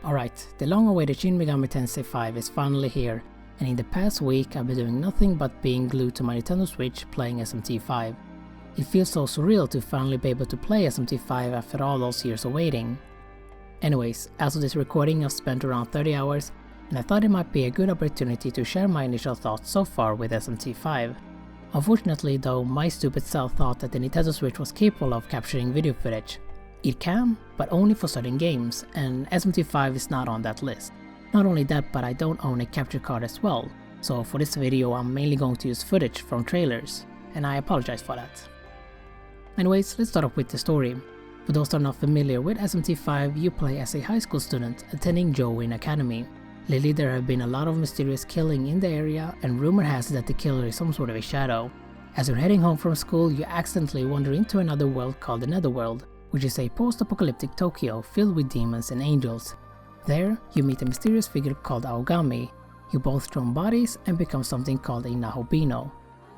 Alright, the long-awaited Shin Megami Tensei 5 is finally here, and in the past week I've been doing nothing but being glued to my Nintendo Switch playing SMT5. It feels so surreal to finally be able to play SMT5 after all those years of waiting. Anyways, as of this recording I've spent around 30 hours, and I thought it might be a good opportunity to share my initial thoughts so far with SMT5. Unfortunately though, my stupid self thought that the Nintendo Switch was capable of capturing video footage. It can, but only for certain games, and SMT5 is not on that list. Not only that, but I don't own a capture card as well, so for this video I'm mainly going to use footage from trailers, and I apologize for that. Anyways, let's start off with the story. For those that are not familiar with SMT5, you play as a high school student attending Join Academy. Lately there have been a lot of mysterious killing in the area, and rumor has it that the killer is some sort of a shadow. As you're heading home from school, you accidentally wander into another world called the Netherworld, which is a post-apocalyptic Tokyo filled with demons and angels. There, you meet a mysterious figure called Aogami. You both join bodies and become something called a Nahobino.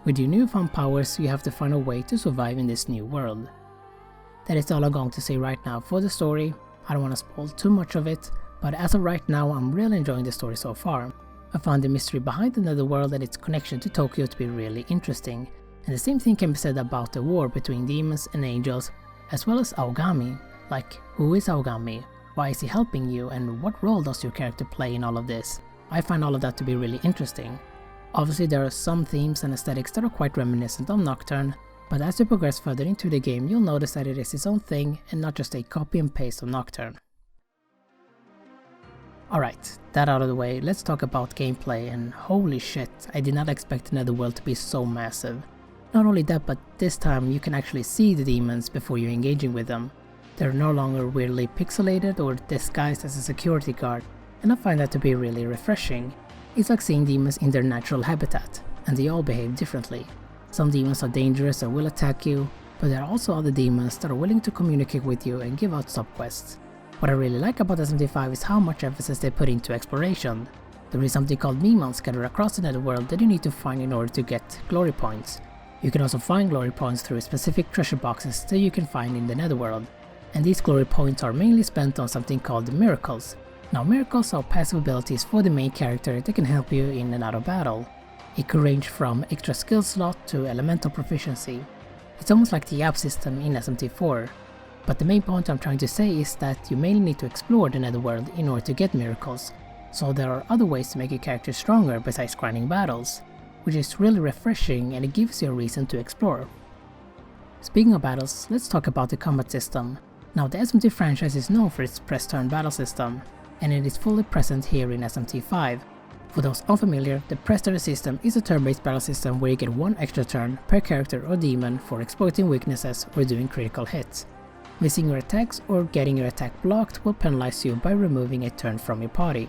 With your newfound powers, you have to find a way to survive in this new world. That is all I'm going to say right now for the story. I don't want to spoil too much of it, but as of right now I'm really enjoying the story so far. I found the mystery behind the Netherworld and its connection to Tokyo to be really interesting, and the same thing can be said about the war between demons and angels, as well as Aogami. Like, who is Aogami? Why is he helping you, and what role does your character play in all of this? I find all of that to be really interesting. Obviously there are some themes and aesthetics that are quite reminiscent of Nocturne, but as you progress further into the game you'll notice that it is its own thing and not just a copy and paste of Nocturne. Alright, that out of the way, let's talk about gameplay, and holy shit, I did not expect the Netherworld to be so massive. Not only that, but this time you can actually see the demons before you're engaging with them. They're no longer weirdly pixelated or disguised as a security guard, and I find that to be really refreshing. It's like seeing demons in their natural habitat, and they all behave differently. Some demons are dangerous and will attack you, but there are also other demons that are willing to communicate with you and give out sub-quests. What I really like about SMT5 is how much emphasis they put into exploration. There is something called Mimons scattered across the Netherworld that you need to find in order to get glory points. You can also find glory points through specific treasure boxes that you can find in the Netherworld, and these glory points are mainly spent on something called miracles. Now miracles are passive abilities for the main character that can help you in and out of battle. It could range from extra skill slot to elemental proficiency. It's almost like the app system in SMT4. But the main point I'm trying to say is that you mainly need to explore the Netherworld in order to get miracles, so there are other ways to make your character stronger besides grinding battles, which is really refreshing and it gives you a reason to explore. Speaking of battles, let's talk about the combat system. Now the SMT franchise is known for its press turn battle system, and it is fully present here in SMT5. For those unfamiliar, the press turn system is a turn-based battle system where you get one extra turn per character or demon for exploiting weaknesses or doing critical hits. Missing your attacks or getting your attack blocked will penalize you by removing a turn from your party.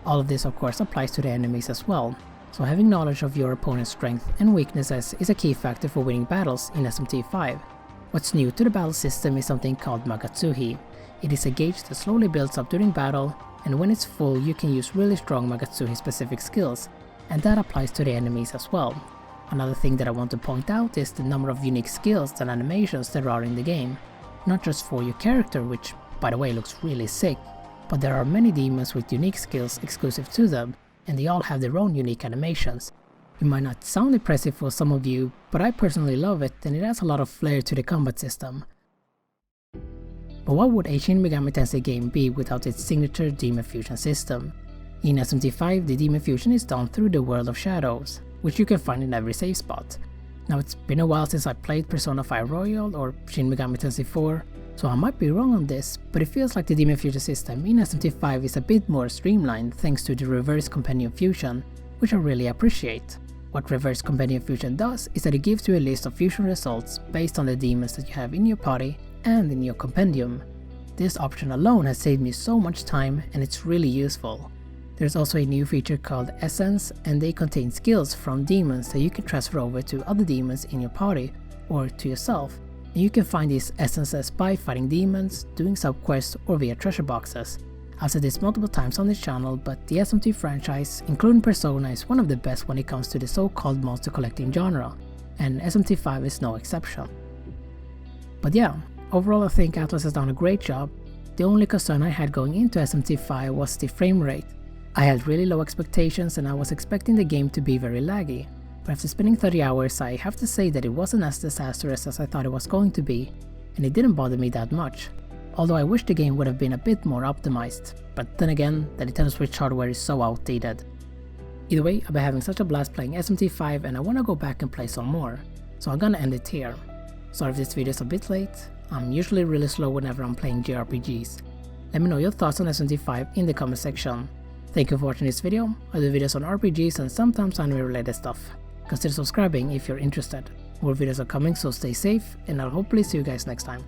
All of this of course applies to the enemies as well, so having knowledge of your opponent's strength and weaknesses is a key factor for winning battles in SMT5. What's new to the battle system is something called Magatsuhi. It is a gauge that slowly builds up during battle, and when it's full you can use really strong Magatsuhi specific skills, and that applies to the enemies as well. Another thing that I want to point out is the number of unique skills and animations there are in the game. Not just for your character, which by the way looks really sick, but there are many demons with unique skills exclusive to them, and they all have their own unique animations. It might not sound impressive for some of you, but I personally love it and it adds a lot of flair to the combat system. But what would a Shin Megami Tensei game be without its signature demon fusion system? In SMT5 the demon fusion is done through the World of Shadows, which you can find in every save spot. Now it's been a while since I played Persona 5 Royal or Shin Megami Tensei 4, so I might be wrong on this, but it feels like the demon fusion system in SMT5 is a bit more streamlined thanks to the reverse compendium fusion, which I really appreciate. What reverse compendium fusion does is that it gives you a list of fusion results based on the demons that you have in your party and in your compendium. This option alone has saved me so much time and it's really useful. There's also a new feature called Essence, and they contain skills from demons that you can transfer over to other demons in your party or to yourself. And you can find these essences by fighting demons, doing sub-quests or via treasure boxes. I've said this multiple times on this channel, but the SMT franchise, including Persona, is one of the best when it comes to the so-called monster collecting genre, and SMT5 is no exception. But yeah, overall I think Atlus has done a great job. the only concern I had going into SMT5 was the frame rate. I had really low expectations and I was expecting the game to be very laggy, but after spending 30 hours I have to say that it wasn't as disastrous as I thought it was going to be, and it didn't bother me that much. Although I wish the game would have been a bit more optimized, but then again, the Nintendo Switch hardware is so outdated. Either way, I've been having such a blast playing SMT5 and I wanna go back and play some more, so I'm gonna end it here. Sorry if this video is a bit late, I'm usually really slow whenever I'm playing JRPGs. Let me know your thoughts on SMT5 in the comment section. Thank you for watching this video. I do videos on RPGs and sometimes anime related stuff. Consider subscribing if you're interested. More videos are coming, so stay safe and I'll hopefully see you guys next time.